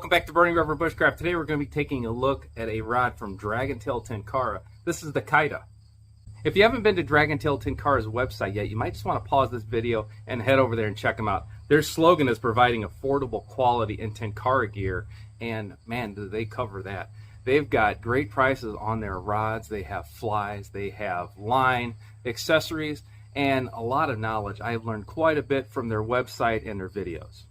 Welcome back to Burning River Bushcraft. Today we're going to be taking a look at a rod from Dragontail Tenkara. This is the Kaida. If you haven't been to Dragontail Tenkara's website yet, you might just want to pause this video and head over there and check them out. Their slogan is providing affordable quality in Tenkara gear, and man, do they cover that. They've got great prices on their rods. They have flies, they have line, accessories, and a lot of knowledge. I have learned quite a bit from their website and their videos.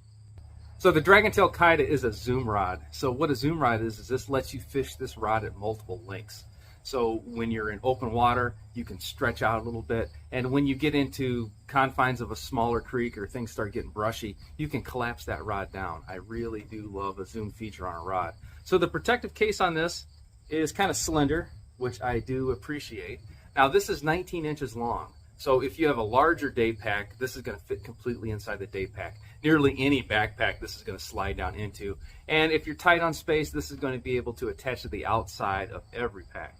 So the Dragontail Kaida is a zoom rod. So what a zoom rod is this lets you fish this rod at multiple lengths. So when you're in open water, you can stretch out a little bit. And when you get into confines of a smaller creek or things start getting brushy, you can collapse that rod down. I really do love a zoom feature on a rod. So the protective case on this is kind of slender, which I do appreciate. Now this is 19 inches long. So if you have a larger day pack, this is going to fit completely inside the day pack. Nearly any backpack this is going to slide down into. And if you're tight on space, this is going to be able to attach to the outside of every pack.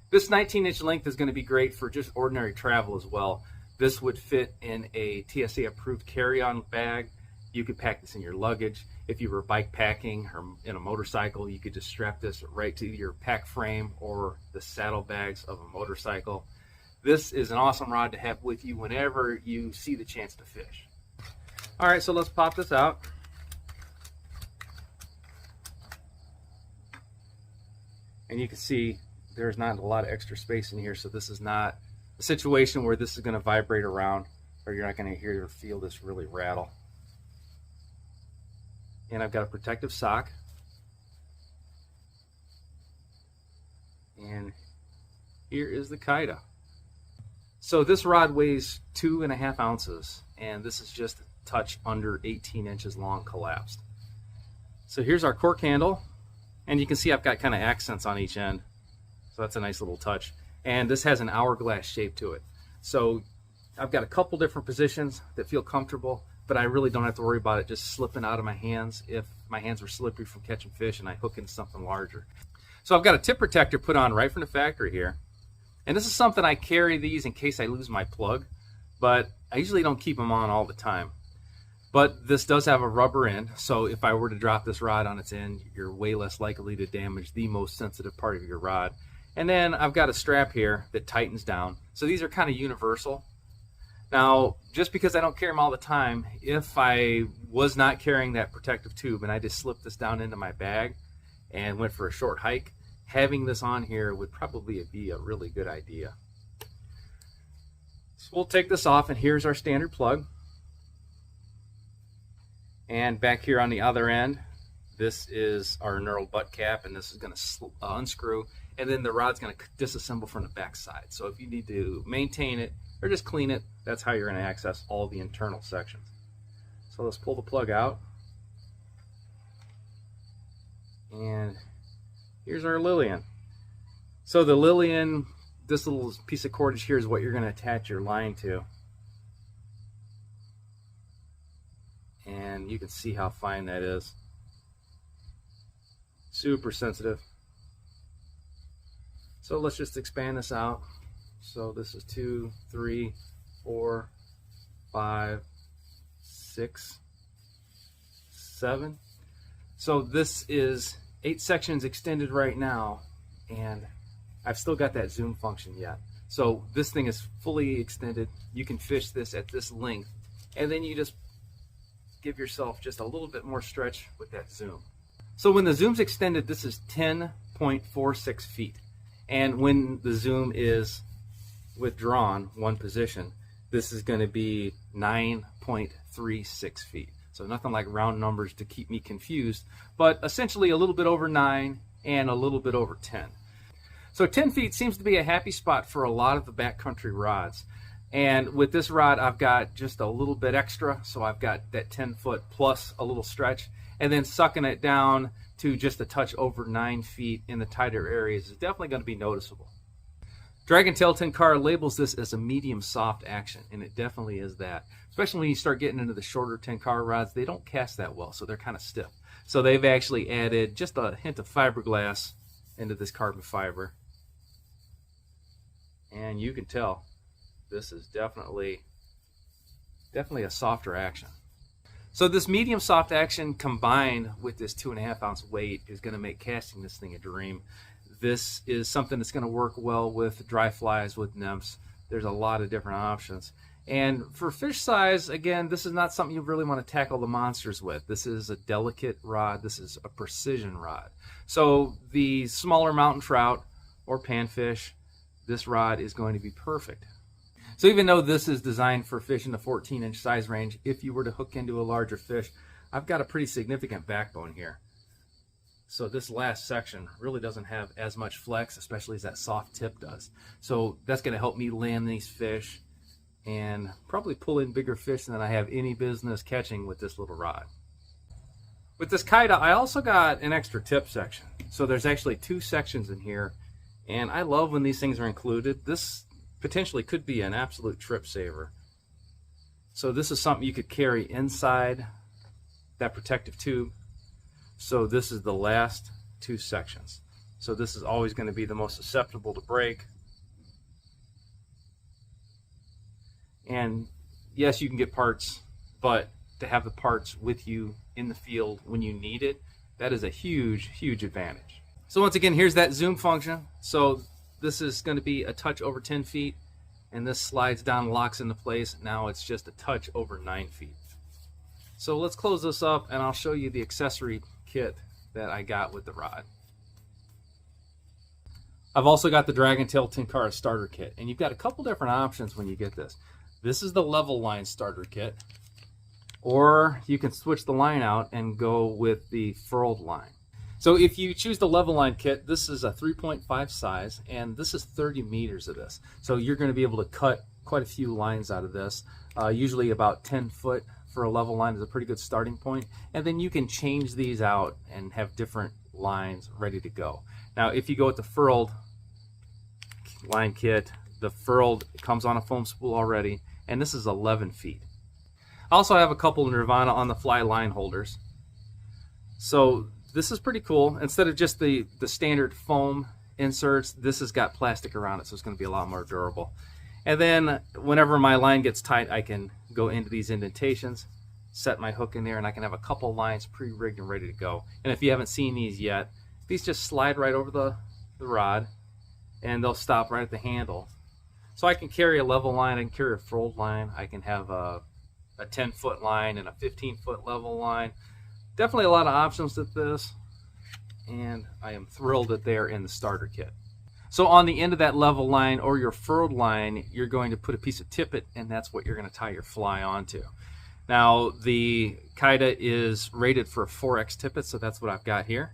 This 19-inch length is going to be great for just ordinary travel as well. This would fit in a TSA approved carry-on bag. You could pack this in your luggage. If you were bike packing or in a motorcycle, you could just strap this right to your pack frame or the saddlebags of a motorcycle. This is an awesome rod to have with you whenever you see the chance to fish. All right, so let's pop this out. And you can see there's not a lot of extra space in here, so this is not a situation where this is going to vibrate around or you're not going to hear or feel this really rattle. And I've got a protective sock. And here is the Kaida. So this rod weighs 2.5 ounces, and this is just a touch under 18 inches long collapsed. So here's our cork handle, and you can see I've got kind of accents on each end. So that's a nice little touch. And this has an hourglass shape to it. So I've got a couple different positions that feel comfortable, but I really don't have to worry about it just slipping out of my hands if my hands are slippery from catching fish and I hook into something larger. So I've got a tip protector put on right from the factory here. And this is something I carry these in case I lose my plug, but I usually don't keep them on all the time. But this does have a rubber end, so if I were to drop this rod on its end, you're way less likely to damage the most sensitive part of your rod. And then I've got a strap here that tightens down. So these are kind of universal. Now, just because I don't carry them all the time, if I was not carrying that protective tube and I just slipped this down into my bag and went for a short hike, having this on here would probably be a really good idea. So we'll take this off, and here's our standard plug. And back here on the other end, this is our knurled butt cap, and this is going to unscrew, and then the rod's going to disassemble from the back side. So if you need to maintain it or just clean it, that's how you're going to access all the internal sections. So let's pull the plug out. And here's our Lillian. So the Lillian, this little piece of cordage here is what you're going to attach your line to. And you can see how fine that is. Super sensitive. So let's just expand this out. So this is 2, 3, 4, 5, 6, 7. So this is 8 sections extended right now, and I've still got that zoom function yet. So this thing is fully extended. You can fish this at this length, and then you just give yourself just a little bit more stretch with that zoom. So when the zoom's extended, this is 10.46 feet. And when the zoom is withdrawn one position, this is going to be 9.36 feet. So nothing like round numbers to keep me confused, but essentially a little bit over 9 and a little bit over 10. So 10 feet seems to be a happy spot for a lot of the backcountry rods. And with this rod, I've got just a little bit extra. So I've got that 10 foot plus a little stretch, and then sucking it down to just a touch over 9 feet in the tighter areas is definitely going to be noticeable. Dragontail Tenkara labels this as a medium soft action, and it definitely is that. Especially when you start getting into the shorter Tenkara rods, they don't cast that well, so they're kind of stiff. So they've actually added just a hint of fiberglass into this carbon fiber. And you can tell this is definitely a softer action. So this medium soft action combined with this 2.5 ounce weight is going to make casting this thing a dream. This is something that's going to work well with dry flies, with nymphs. There's a lot of different options. And for fish size, again, this is not something you really want to tackle the monsters with. This is a delicate rod. This is a precision rod. So the smaller mountain trout or panfish, this rod is going to be perfect. So even though this is designed for fish in the 14-inch size range, if you were to hook into a larger fish, I've got a pretty significant backbone here. So this last section really doesn't have as much flex, especially as that soft tip does. So that's going to help me land these fish and probably pull in bigger fish than I have any business catching with this little rod. With this Kaida, I also got an extra tip section. So there's actually 2 sections in here, and I love when these things are included. This potentially could be an absolute trip saver. So this is something you could carry inside that protective tube. So this is the last 2 sections. So this is always going to be the most susceptible to break. And yes, you can get parts, but to have the parts with you in the field when you need it, that is a huge, huge advantage. So once again, here's that zoom function. So this is going to be a touch over 10 feet, and this slides down and locks into place. Now it's just a touch over 9 feet. So let's close this up, and I'll show you the accessory kit that I got with the rod. I've also got the Dragontail Tenkara starter kit, and you've got a couple different options when you get this. This is the level line starter kit, or you can switch the line out and go with the furled line. So if you choose the level line kit, this is a 3.5 size, and this is 30 meters of this. So you're going to be able to cut quite a few lines out of this. Usually about 10 foot for a level line is a pretty good starting point. And then you can change these out and have different lines ready to go. Now, if you go with the furled line kit, the furled comes on a foam spool already, and this is 11 feet. I also have a couple of Nirvana on the fly line holders. So this is pretty cool. Instead of just the standard foam inserts, this has got plastic around it, so it's going to be a lot more durable. And then whenever my line gets tight, I can go into these indentations, set my hook in there, and I can have a couple lines pre-rigged and ready to go. And if you haven't seen these yet, these just slide right over the rod, and they'll stop right at the handle. So I can carry a level line, I can carry a furled line, I can have a 10-foot line and a 15-foot level line. Definitely a lot of options with this, and I am thrilled that they are in the starter kit. So on the end of that level line or your furled line, you're going to put a piece of tippet, and that's what you're going to tie your fly onto. Now the Kaida is rated for a 4X tippet, so that's what I've got here.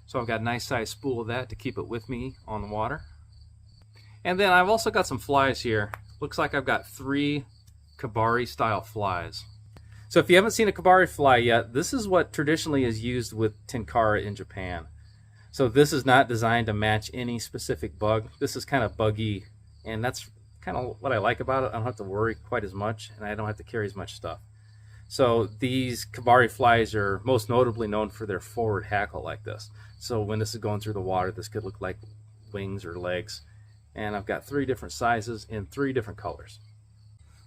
So I've got a nice size spool of that to keep it with me on the water. And then I've also got some flies here. Looks like I've got 3 Kabari style flies. So if you haven't seen a Kabari fly yet, this is what traditionally is used with Tenkara in Japan. So this is not designed to match any specific bug. This is kind of buggy, and that's kind of what I like about it. I don't have to worry quite as much, and I don't have to carry as much stuff. So these Kabari flies are most notably known for their forward hackle like this. So when this is going through the water, this could look like wings or legs. And I've got 3 different sizes in 3 different colors.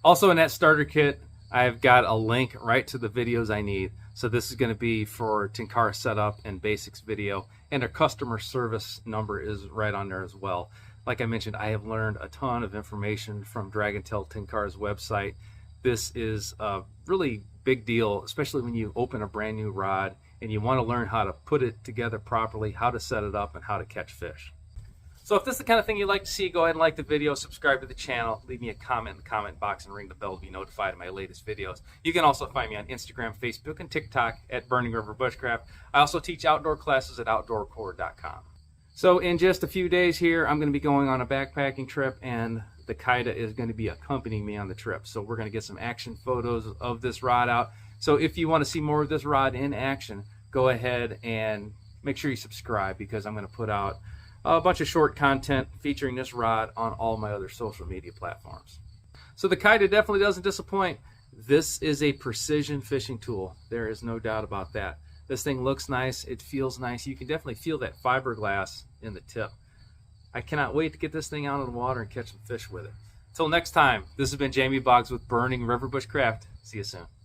Also in that starter kit, I've got a link right to the videos I need. So this is going to be for Tenkara setup and basics video, and our customer service number is right on there as well. Like I mentioned, I have learned a ton of information from Dragontail Tenkara's website. This is a really big deal, especially when you open a brand new rod and you want to learn how to put it together properly, how to set it up, and how to catch fish. So if this is the kind of thing you'd like to see, go ahead and like the video, subscribe to the channel, leave me a comment in the comment box, and ring the bell to be notified of my latest videos. You can also find me on Instagram, Facebook, and TikTok at burningriverbushcraft. I also teach outdoor classes at outdoorcore.com. So in just a few days here, I'm going to be going on a backpacking trip, and the Kaida is going to be accompanying me on the trip. So we're going to get some action photos of this rod out. So if you want to see more of this rod in action, go ahead and make sure you subscribe, because I'm going to put out a bunch of short content featuring this rod on all my other social media platforms. So the Kaida definitely doesn't disappoint. This is a precision fishing tool. There is no doubt about that. This thing looks nice. It feels nice. You can definitely feel that fiberglass in the tip. I cannot wait to get this thing out of the water and catch some fish with it. Until next time, this has been Jamie Boggs with Burning River Bushcraft. See you soon.